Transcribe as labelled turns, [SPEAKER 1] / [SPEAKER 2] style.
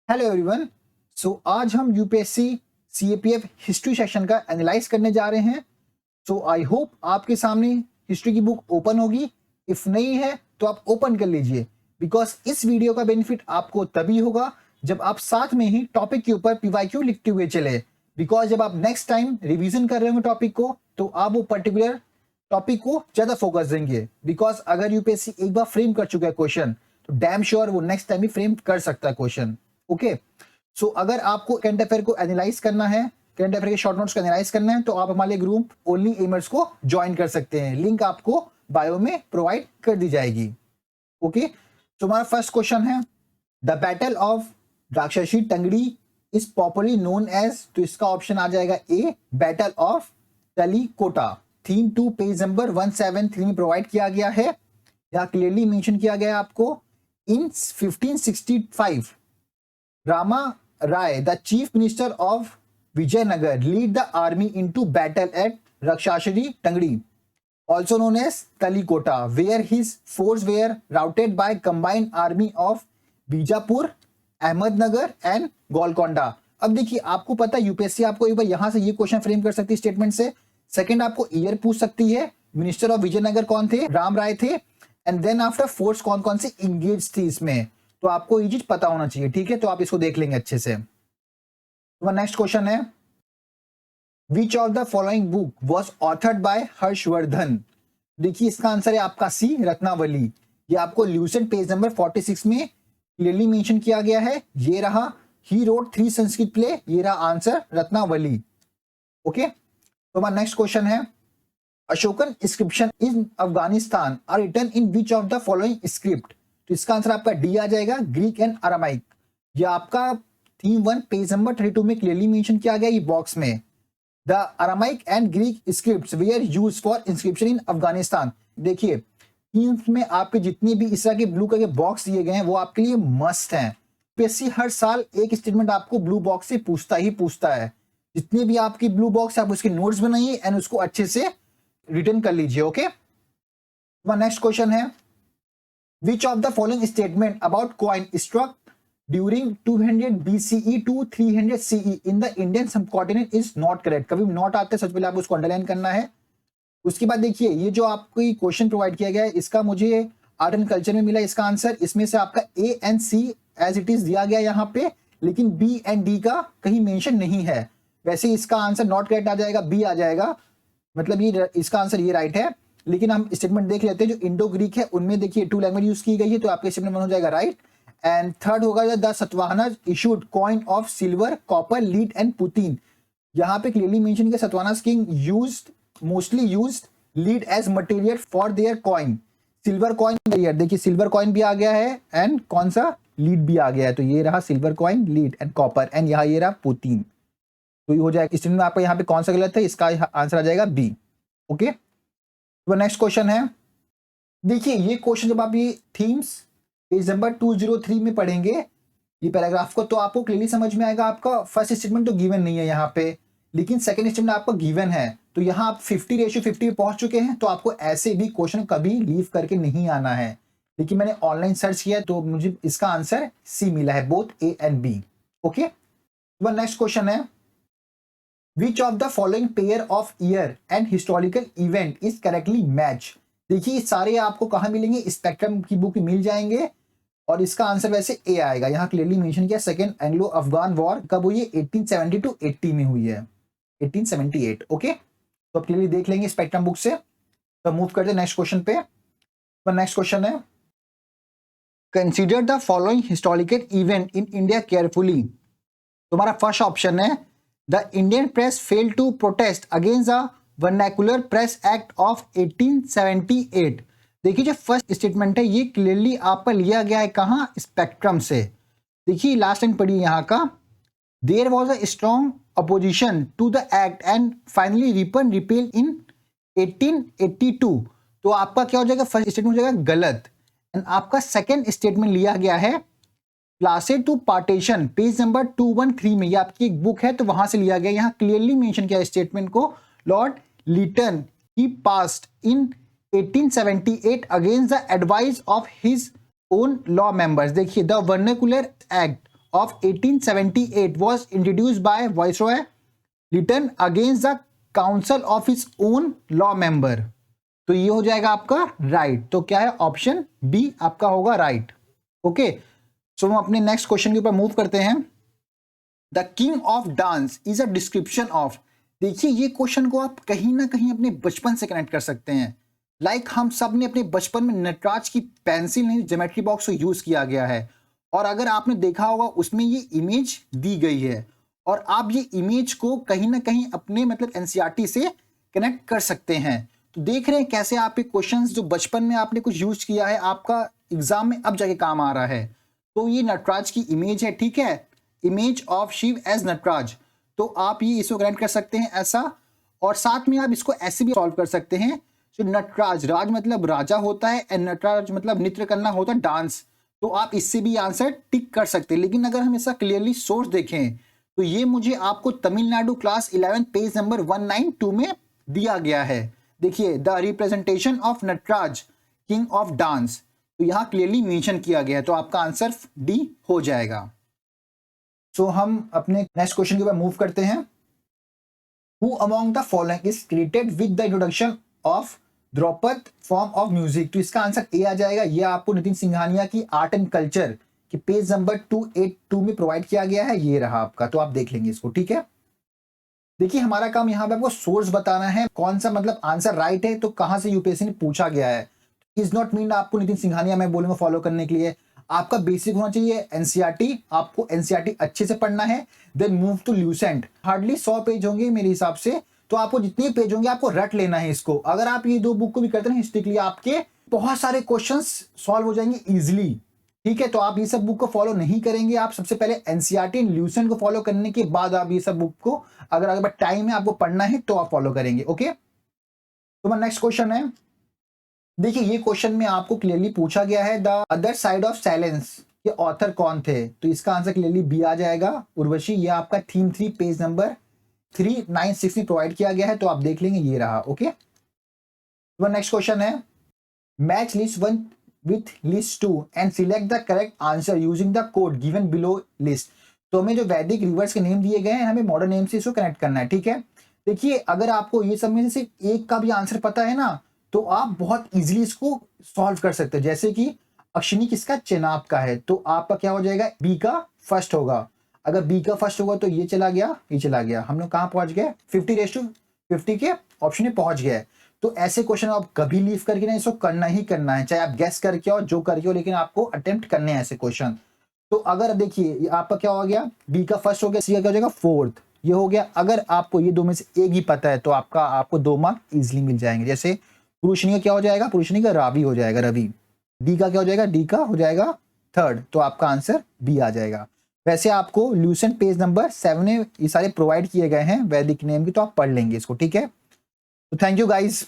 [SPEAKER 1] Hello everyone. आज हम UPSC CAPF history section का एनालाइज करने जा रहे हैं। आई होप आपके सामने हिस्ट्री की बुक ओपन होगी। इफ नहीं है तो आप ओपन कर लीजिए, बिकॉज इस वीडियो का बेनिफिट आपको तभी होगा जब आप साथ में ही टॉपिक के ऊपर पीवाईक्यू लिखते हुए चले। बिकॉज जब आप नेक्स्ट टाइम रिवीजन कर रहे होंगे टॉपिक को, तो आप वो पर्टिकुलर टॉपिक को ज्यादा फोकस देंगे। बिकॉज अगर यूपीएससी एक बार फ्रेम कर चुका है क्वेश्चन, तो डैम श्योर वो नेक्स्ट टाइम भी फ्रेम कर सकता है क्वेश्चन। ओके, अगर आपको करंट अफेयर को एनालाइज करना है, करंट अफेयर के शॉर्ट नोट्स को एनालाइज करना है, तो आप हमारे ग्रुप ओनली एमर्स को ज्वाइन कर सकते हैं। लिंक आपको बायो में प्रोवाइड कर दी जाएगी। ओके, हमारा फर्स्ट क्वेश्चन है, द बैटल ऑफ राक्षसी टंगड़ी इज पॉपुलरली नोन एज, तो इसका ऑप्शन आ जाएगा A, battle of Talikota. Theme 2 page number 173 में प्रोवाइड किया गया है। यहाँ क्लियरली मेंशन किया गया है आपको, इन 1565 Rama Rai, the chief minister of Vijayanagar, lead the army into battle at Rakshashari Tangdi, also known as Talikota, where his forces were routed by combined army of Bijapur, Ahmednagar and Golconda। अब देखिए, आपको पता है UPSC आपको एक बार यहां से ये क्वेश्चन फ्रेम कर सकती है स्टेटमेंट से। सेकंड, आपको ईयर पूछ सकती है, मिनिस्टर ऑफ विजयनगर कौन थे, राम राय थे, एंड देन आफ्टर फोर्स कौन कौन से इंगेज थी इसमें। तो आपको ये चीज पता होना चाहिए, ठीक है। तो आप इसको देख लेंगे अच्छे से। तो नेक्स्ट क्वेश्चन है, विच of the following book was authored bye Harshvardhan. देखिए, इसका आंसर है आपका सी, रत्नावली। ये आपको ल्यूसेंट पेज नंबर 46 में क्लियरली मेंशन किया गया है। ये रहा, ही रोट 3 संस्कृत प्ले, ये रहा आंसर, रत्नावली। ओके, तो नेक्स्ट क्वेश्चन है, Ashokan inscription in Afghanistan are written in which of the following script. तो इसका आंसर आपका डी आ जाएगा, ग्रीक एंड अरामाइक। ये आपका थीम 1 पेज नंबर 32 में क्लियरली मेंशन किया गया ये बॉक्स में। The Aramaic and Greek scripts were used for inscription in Afghanistan. देखिए, थीम्स में आपके जितने भी इस तरह के ब्लू कलर के बॉक्स दिए गए हैं वो आपके लिए मस्ट हैं। यूपीएससी हर साल एक स्टेटमेंट आपको ब्लू बॉक्स से पूछता ही पूछता है। जितने भी आपकी ब्लू बॉक्स, आप उसके नोट्स बनाइए एंड उसको अच्छे से रिटर्न कर लीजिए। ओके, नेक्स्ट क्वेश्चन है, which of the following statement about coin struck during 200 BCE to 300 CE in the Indian subcontinent is not correct। कभी नॉट आते सबसे पहले आप उसको अंडरलाइन करना है। उसके बाद देखिए, ये जो आपको क्वेश्चन प्रोवाइड किया गया है, इसका मुझे आर्ट एंड कल्चर में मिला इसका आंसर। इसमें से आपका A and C as it is दिया गया यहाँ पे, लेकिन बी एंड डी का कहीं मेंशन नहीं है। वैसे इसका आंसर नॉट करेक्ट आ जाएगा, बी आ जाएगा, मतलब ये इसका आंसर ये राइट है। लेकिन हम स्टेटमेंट देख लेते हैं, जो इंडो ग्रीक है उनमें देखिए 2 लैंग्वेज यूज की गई है, तो आपके स्टेटमेंट हो जाएगा राइट। एंड थर्ड होगा, the Satavahanas issued coin of silver, copper, lead and potin. यहाँ पे क्लियरली मेंशन किया, Satavahanas king used mostly used lead as material for their coin. Silver coin, देखिए सिल्वर कॉइन भी आ गया है एंड कौन सा, लीड भी आ गया है। तो ये रहा silver coin, lead and copper, and यहाँ ये रहा पुतीन। तो ये हो जाएगा स्टेटमेंट में आपका यहाँ पे कौन सा गलत है, इसका आंसर आ जाएगा बी। ओके, तो नेक्स्ट क्वेश्चन है, देखिए ये क्वेश्चन जब आप ये थीम्स पेज नंबर 203 में पढ़ेंगे ये पैराग्राफ को, तो आपको क्लियरली समझ में आएगा। आपका फर्स्ट स्टेटमेंट तो गिवन नहीं है यहाँ पे, लेकिन सेकंड स्टेटमेंट आपको गिवन है। तो यहाँ आप 50:50 पे पहुंच चुके हैं, तो आपको ऐसे भी क्वेश्चन कभी लीव करके नहीं आना है। लेकिन मैंने ऑनलाइन सर्च किया तो मुझे इसका आंसर सी मिला है, both A and B. Okay, next question है, Which of the following pair of year and historical event is correctly match। देखिए सारे आपको कहाँ मिलेंगे, स्पेक्ट्रम की बुक में मिल जाएंगे, और इसका आंसर वैसे ए आएगा। यहाँ क्लियरली मेंशन किया, सेकेंड एंग्लो अफगान वॉर कब हुई है, 1870 to 80 में हुई है, 1878। ओके, तो आप क्लियरली देख लेंगे स्पेक्ट्रम बुक से। तो मूव करते हैं नेक्स्ट क्वेश्चन पे। तो नेक्स्ट क्वेश्चन है, consider the following historical event in India carefully. तुम्हारा फर्स्ट ऑप्शन है, The Indian press failed to protest against the Vernacular Press Act of 1878। देखिए जो फर्स्ट स्टेटमेंट है ये क्लियरली आप पर लिया गया है कहाँ, स्पेक्ट्रम से। देखिए लास्ट टाइम पढ़िए यहाँ का, there was a strong opposition to the act and finally Ripon repeal in 1882। तो आपका क्या हो जाएगा, फर्स्ट स्टेटमेंट हो जाएगा गलत। एंड आपका सेकेंड स्टेटमेंट लिया गया है प्लासेड टू पार्टीशन, पेज नंबर 213 में, ये आपकी एक बुक है तो वहां से लिया गया। यहाँ क्लियरली मेंशन किया स्टेटमेंट को, Lord Lytton he passed in 1878 against the advice of his own law members. देखिए, the vernacular act of 1878 was introduced by Viceroy Lytton against the council of his own law member. तो ये हो जाएगा आपका right. तो क्या है option B आपका होगा राइट। ओके, सो हम अपने नेक्स्ट क्वेश्चन के ऊपर मूव करते हैं। The king of dance is a description of. देखिए ये क्वेश्चन को आप कहीं ना कहीं अपने बचपन से कनेक्ट कर सकते हैं। लाइक हम सब ने अपने बचपन में नटराज की पेंसिल नहीं ज्योमेट्री बॉक्स को यूज किया गया है, और अगर आपने देखा होगा उसमें ये इमेज दी गई है, और आप ये इमेज को कहीं ना कहीं अपने मतलब एनसीईआरटी से कनेक्ट कर सकते हैं। तो देख रहे हैं कैसे आपके क्वेश्चंस जो बचपन में आपने कुछ यूज किया है आपका एग्जाम में अब जाके काम आ रहा है। तो ये नटराज की इमेज है, ठीक है, image of Shiva as Nataraja. तो आप ये इसको कनेक्ट कर सकते हैं ऐसा, और साथ में आप इसको ऐसे भी सॉल्व कर सकते हैं। तो नटराज, राज मतलब राजा होता है एंड नटराज मतलब नृत्य करना होता है, डांस। तो आप इससे भी आंसर टिक कर सकते हैं। लेकिन अगर हम इसका क्लियरली सोर्स देखें तो ये मुझे आपको तमिलनाडु क्लास 11 पेज नंबर 192 में दिया गया है। देखिए the representation of Nataraja king of dance, तो यहां क्लियरली मेंशन किया गया है। तो आपका आंसर डी हो जाएगा। सो हम अपने नेक्स्ट क्वेश्चन के ऊपर मूव करते हैं। Who among the following is created with the introduction of Draupad form of music. तो इसका आंसर ए आ जाएगा। ये आपको नितिन सिंघानिया की आर्ट एंड कल्चर कि पेज नंबर 282 में प्रोवाइड किया गया है, ये रहा आपका। तो आप देख लेंगे इसको, ठीक है। देखिए हमारा काम यहाँ पे आपको सोर्स बताना है, कौन सा मतलब आंसर राइट है, तो कहां से यूपीएससी ने पूछा गया है। इज नॉट मीन आपको नितिन सिंघानिया मैं बोलूंगा फॉलो करने के लिए। आपका बेसिक होना चाहिए एनसीईआरटी, आपको एनसीईआरटी अच्छे से पढ़ना है, then move to Lucent. Hardly 100 page होंगे मेरे हिसाब से, तो आपको जितने पेज होंगे आपको रट लेना है इसको। अगर आप ये 2 बुक को भी करते हैं हिस्ट्री के लिए, आपके बहुत सारे क्वेश्चंस सॉल्व हो जाएंगे इजिली, ठीक है। तो आप ये सब बुक को फॉलो नहीं करेंगे, आप सबसे पहले एनसीईआरटी एंड ल्यूसेंट को फॉलो करने के बाद आप ये सब बुक को, अगर टाइम है आपको पढ़ना है तो आप फॉलो करेंगे। ओके, तो मेरा नेक्स्ट क्वेश्चन है। देखिए ये क्वेश्चन में आपको क्लियरली पूछा गया है the other side of silence के ऑथर कौन थे। तो इसका आंसर क्लियरली बी आ जाएगा, उर्वशी। ये आपका थीम 3 पेज नंबर 396 में प्रोवाइड किया गया है, तो आप देख लेंगे, ये रहा। ओके, तो नेक्स्ट क्वेश्चन है match list 1 with list 2 and select the correct answer using the code given below list। तो हमें जो वैदिक रिवर्स के नेम दिए गए हैं, हमें मॉडर्न नेम से इसको कनेक्ट करना है, ठीक है। देखिए अगर आपको ये सब में से सिर्फ एक का भी आंसर पता है ना, तो आप बहुत इजीली इसको सॉल्व कर सकते हैं। जैसे कि अश्विनी किसका, चेनाब का है, तो आपका क्या हो जाएगा, बी का फर्स्ट होगा। अगर बी का फर्स्ट होगा तो ये चला गया, ये चला गया, हम लोग कहाँ पहुंच गए, 50:50 के ऑप्शन में पहुंच गए। तो ऐसे क्वेश्चन आप कभी लीव करके ना इसको करना ही करना है, चाहे आप गेस करके हो जो करके हो, लेकिन आपको अटेम्प्ट करने हैं ऐसे क्वेश्चन। तो अगर देखिए आपका क्या हो गया, बी का फर्स्ट हो गया, सी का क्या हो जाएगा फोर्थ, ये हो गया। अगर आपको ये 2 में से एक ही पता है तो आपको 2 मार्क इजिली मिल जाएंगे। जैसे पुरुषनी का क्या हो जाएगा, पुरुषनी का रावी हो जाएगा, रवि। डी का क्या हो जाएगा, डी का हो जाएगा थर्ड, तो आपका आंसर बी आ जाएगा। वैसे आपको ल्यूसेंट पेज नंबर 7 में ये सारे प्रोवाइड किए गए हैं वैदिक नेम की, तो आप पढ़ लेंगे इसको, ठीक है। तो थैंक यू गाइज।